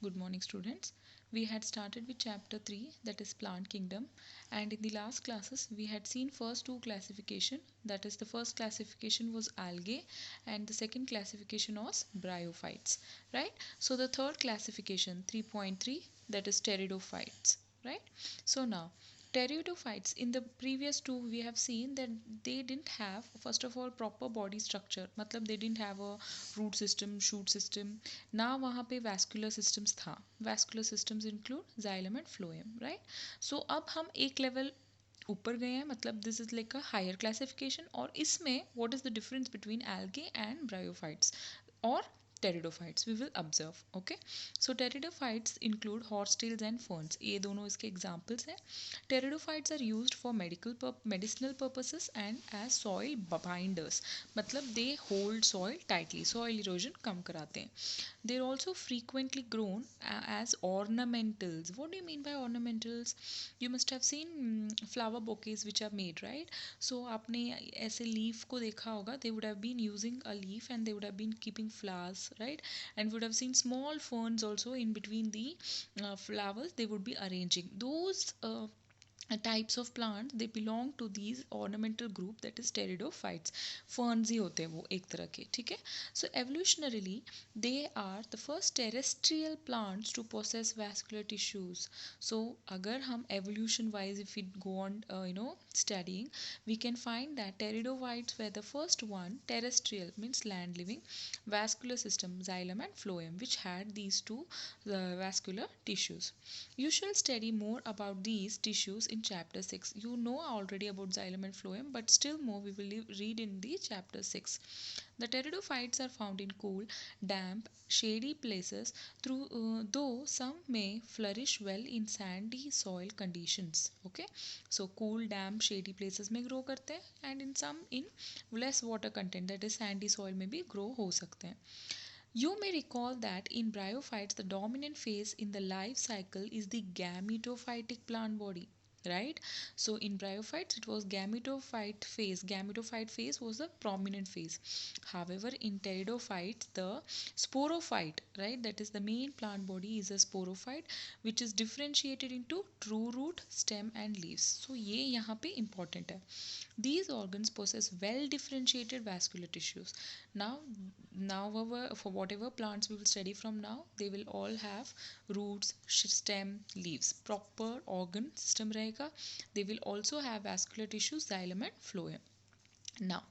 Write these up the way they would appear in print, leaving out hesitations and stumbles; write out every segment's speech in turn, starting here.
Good morning, students. We had started with chapter 3, that is plant kingdom, and in the last classes we had seen first two classification, that is the first classification was algae and the second classification was bryophytes, right? So the third classification 3.3, that is pteridophytes, right? So now pteridophytes, in the previous two we have seen that they didn't have, first of all, proper body structure, matlab they didn't have a root system, shoot system, ना वहाँ पे vascular systems था. Vascular systems include xylem and phloem, right? So अब हम एक level ऊपर गए हैं, मतलब this is like a higher classification. और इसमें what is the difference between algae and bryophytes और pteridophytes we will observe. Okay, so pteridophytes include horsetails and ferns. ये दोनों इसके examples हैं. Pteridophytes are used for medicinal purposes and as soil binders. मतलब they hold soil tightly, soil erosion कम कराते हैं. They're also frequently grown as ornamentals. What do you mean by ornamentals? You must have seen flower bouquets which are made, right? So आपने ऐसे leaf को देखा होगा. They would have been using a leaf and they would have been keeping flowers, right? And would have seen small ferns also in between the flowers. They would be arranging those types of plants. They belong to these ornamental group, that is pteridophytes. Ferns ही होते हैं वो एक तरह के, ठीक है? So evolutionarily they are the first terrestrial plants to possess vascular tissues. So अगर हम evolution wise if we go on studying, we can find that pteridophytes were the first one, terrestrial means land living, vascular system, xylem and phloem, which had these two vascular tissues. You shall study more about these tissues in chapter 6. You know already about xylem and phloem, but still more we will read in the chapter 6. The pteridophytes are found in cool, damp, shady places, though some may flourish well in sandy soil conditions. Okay, so cool, damp, shady places में grow करते हैं, and in some in less water content, that is sandy soil में भी grow हो सकते हैं. You may recall that in bryophytes, the dominant phase in the life cycle is the gametophytic plant body, right? So in bryophytes, it was gametophyte phase. Gametophyte phase was the prominent phase. However, in pteridophytes, the sporophyte, right, that is the main plant body is a sporophyte, which is differentiated into true root, stem and leaves. So ये यहाँ पे important है. These organs possess well differentiated vascular tissues. Now for whatever plants we will study from now, they will all have roots, stem, leaves. Proper organ system रहेगा. They will also have vascular tissues, xylem and phloem. Now,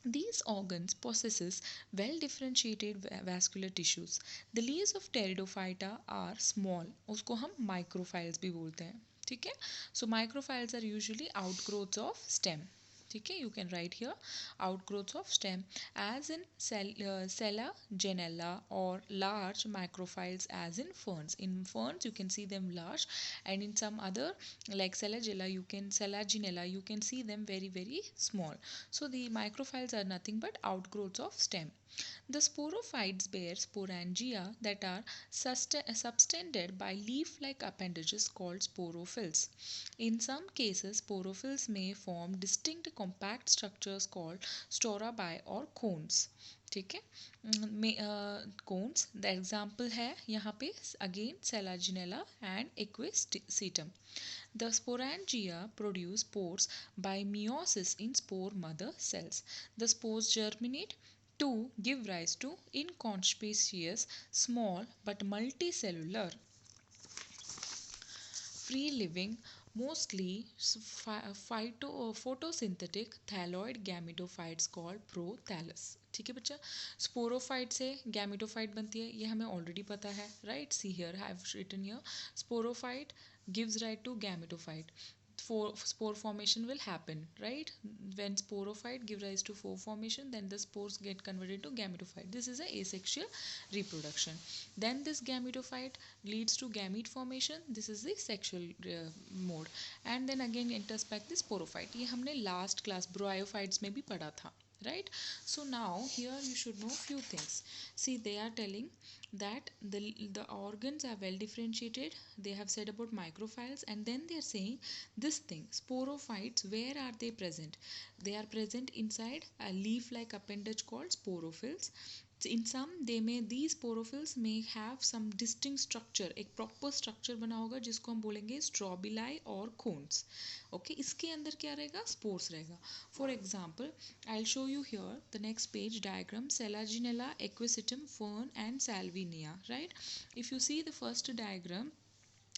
these organs possesses well differentiated vascular tissues. The leaves of pteridophyta are small. उसको हम microphyles भी बोलते हैं. ठीक है? So microphyles are usually outgrowths of stem. ठीक है, you can write here outgrowths of stem, as in Sella genella, or large microphyles as in ferns. In ferns you can see them large, and in some other like Selaginella you can see them very very small. So the microphyles are nothing but outgrowths of stem. The sporophytes bear sporangia that are subtended by leaf-like appendages called sporophylls. In some cases, sporophylls may form distinct compact structures called storabi or cones. ठीक है, cons. The example है यहाँ पे again selaginella and equisetum. The sporangia produce spores by meiosis in spore mother cells. The spores germinate to give rise to inconspicuous, small but multicellular, free living, mostly photosynthetic thalloid gametophytes called prothallus. ठीक है बच्चा, sporophyte से gametophyte बनती है, ये हमें already पता है, right? See here I have written here sporophyte gives rise to gametophyte. Spore formation will happen, right? When sporophyte give rise to spore formation, then the spores get converted to gametophyte. This is a asexual reproduction. Then this gametophyte leads to gamete formation. This is the sexual mode. And then again enters back the sporophyte. ये हमने last class bryophytes में भी पढ़ा था, right? So now here you should know few things. See, they are telling that the organs are well differentiated. They have said about microphyles, and then they are saying this thing, sporophytes, where are they present? They are present inside a leaf like appendage called sporophylls. In some they may these porophylls may have some distinct structure, एक proper structure बना होगा जिसको हम बोलेंगे strobili और cones. Okay, इसके अंदर क्या रहेगा, spores रहेगा. For example, I'll show you here the next page diagram, Selaginella, Equisetum, fern and Salvinia, right? If you see the first diagram,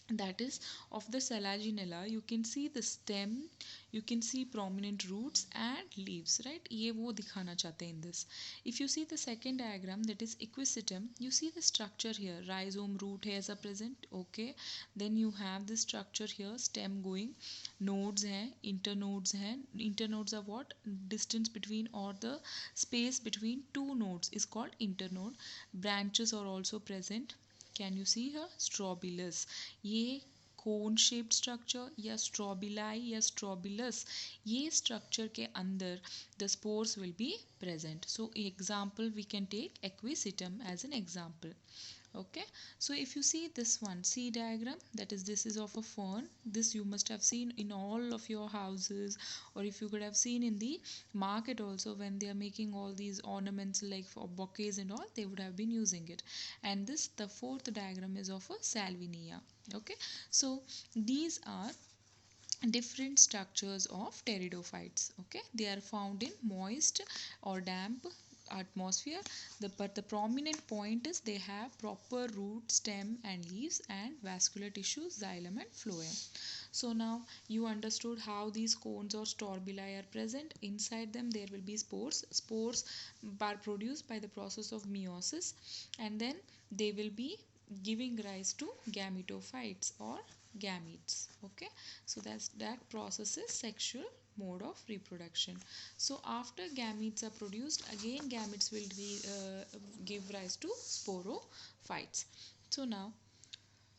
that is of the Selaginella, you can see the stem, you can see prominent roots and leaves, right? ये वो दिखाना चाहते हैं in this. If you see the second diagram, that is Equisetum, you see the structure here, rhizome, root hairs are present. Okay, then you have the structure here, stem going, nodes हैं, internodes हैं. Internodes are what? Distance between or the space between two nodes is called internode. Branches are also present. Can you see here? Strobilus. ये cone shaped structure या strobili या strobilus, ये structure के अंदर the spores will be present. So example we can take Equisetum as an example. Okay, so if you see this one C diagram, that is this is of a fern. This you must have seen in all of your houses, or if you could have seen in the market also when they are making all these ornaments like for bouquets and all, they would have been using it. And this the fourth diagram is of a salvinia. Okay, so these are different structures of pteridophytes. Okay, they are found in moist or damp atmosphere. But the prominent point is they have proper root, stem and leaves and vascular tissue, xylem and phloem. So now you understood how these cones or storbili are present. Inside them there will be spores. Spores are produced by the process of meiosis, and then they will be giving rise to gametophytes or gametes. Okay, so that process is sexual mode of reproduction. So after gametes are produced, again gametes will give rise to sporophytes. So now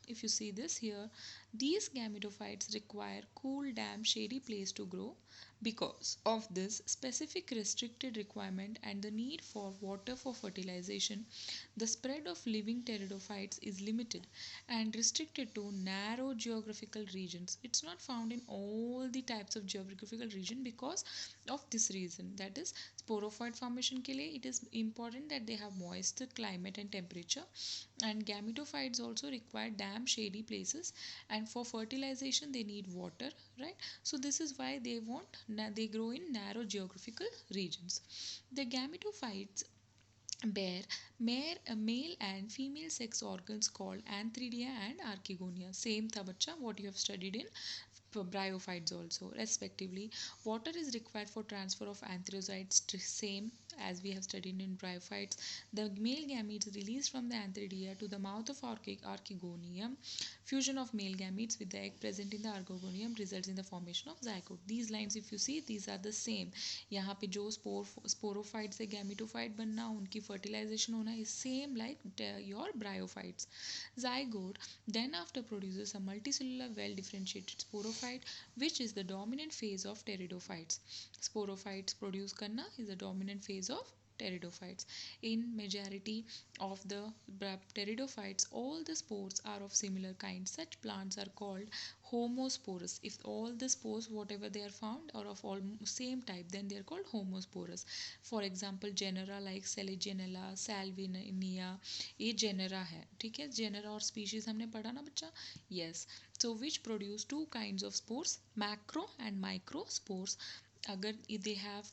if you see this here, these gametophytes require cool, damp, shady place to grow. Because of this specific restricted requirement and the need for water for fertilization, the spread of living pteridophytes is limited and restricted to narrow geographical regions. It's not found in all the types of geographical region because of this reason. That is, sporophyte formation के लिए it is important that they have moist climate and temperature, and gametophytes also require damp shady places, and for fertilization they need water, right? So this is why they grow in narrow geographical regions. The gametophytes bear male and female sex organs called antheridia and archegonia. Same tha bachcha what you have studied in bryophytes also respectively. Water is required for transfer of antherozoites, same as we have studied in bryophytes. The male gametes released from the antheridia to the mouth of archegonium. Fusion of male gametes with the egg present in the archegonium results in the formation of zygote. These lines if you see, these are the same. यहाँ पे जो sporophyte से gametophyte बनना, उनकी fertilization होना is same like your bryophytes. Zygote then after produces a multicellular well differentiated sporophyte, which is the dominant phase of pteridophytes. Sporophytes produce करना is the dominant phase of pteridophytes. In majority of the pteridophytes, all the spores are of similar kind. Such plants are called homosporous. If all the spores whatever they are found are of all same type, then they are called homosporous. For example, genera like Selaginella, Salvinia, ये genera है, ठीक है? Genera और species हमने पढ़ा ना बच्चा? Yes. So which produce two kinds of spores, macro and micro spores. अगर they have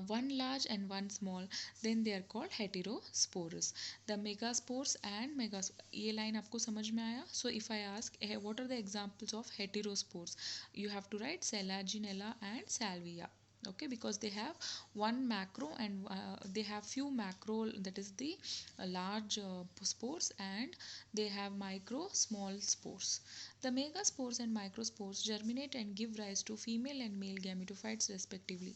one large and one small, then they are called heterosporous. The megaspores and ये line आपको समझ में आया? So if I ask what are the examples of heterospores, you have to write Selaginella and Salvia. Okay, because they have one macro and they have few macro, that is the large spores, and they have micro small spores. The megaspores and microspores germinate and give rise to female and male gametophytes respectively.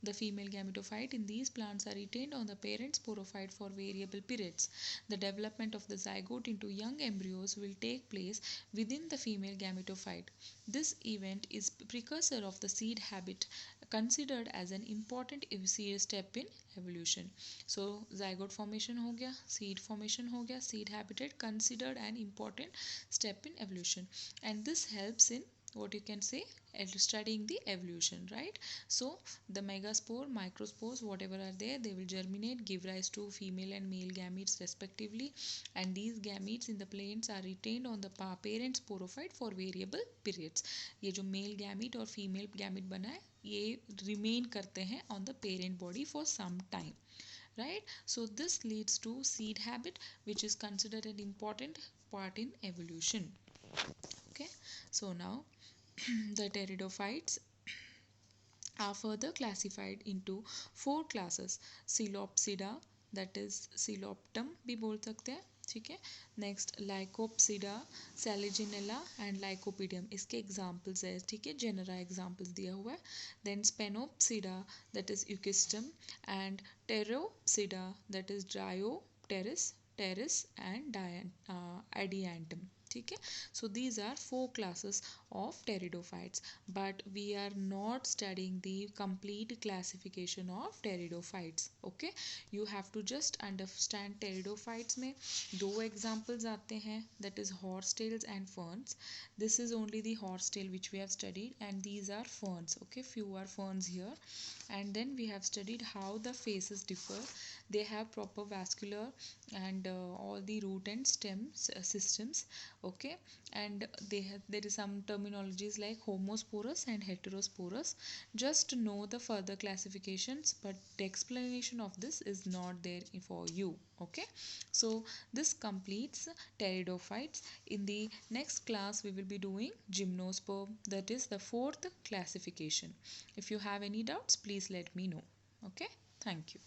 The female gametophyte in these plants are retained on the parent sporophyte for variable periods. The development of the zygote into young embryos will take place within the female gametophyte. This event is precursor of the seed habit, considered as an important step in evolution. So zygote formation हो गया, seed formation हो गया, seed habitat considered an important step in evolution, and this helps in what you can say, studying the evolution, right? So the megaspore, microspores, whatever are there, they will germinate, give rise to female and male gametes respectively, and these gametes in the plants are retained on the parent sporophyte for variable periods. ये जो male gamete और female gamete बना है, ये remain करते हैं on the parent body for some time, right? So this leads to seed habit, which is considered an important part in evolution. Okay, so now the pteridophytes are further classified into four classes. Coelopsida, that is coeloptum भी बोल सकते हैं, ठीक है. Next Lycopsida, सैलिजिनेला and लाइकोपीडियम, इसके examples है, ठीक है, जेनरा एग्जाम्पल्स दिया हुआ है. Then sphenopsida, that is equisetum, and pteropsida, that is dryopteris, pteris and adiantum, ठीक है. So these are four classes of pteridophytes, but we are not studying the complete classification of pteridophytes. Okay, you have to just understand pteridophytes में दो examples आते हैं, that is horsetails and ferns. This is only the horsetail which we have studied, and these are ferns. Okay, few are ferns here, and then we have studied how the faces differ. They have proper vascular and all the root and stem systems. Okay, and there is some terminologies like homosporous and heterosporous. Just know the further classifications, but the explanation of this is not there for you. Okay, so this completes pteridophytes. In the next class we will be doing gymnosperm, that is the fourth classification. If you have any doubts, please let me know. Okay, thank you.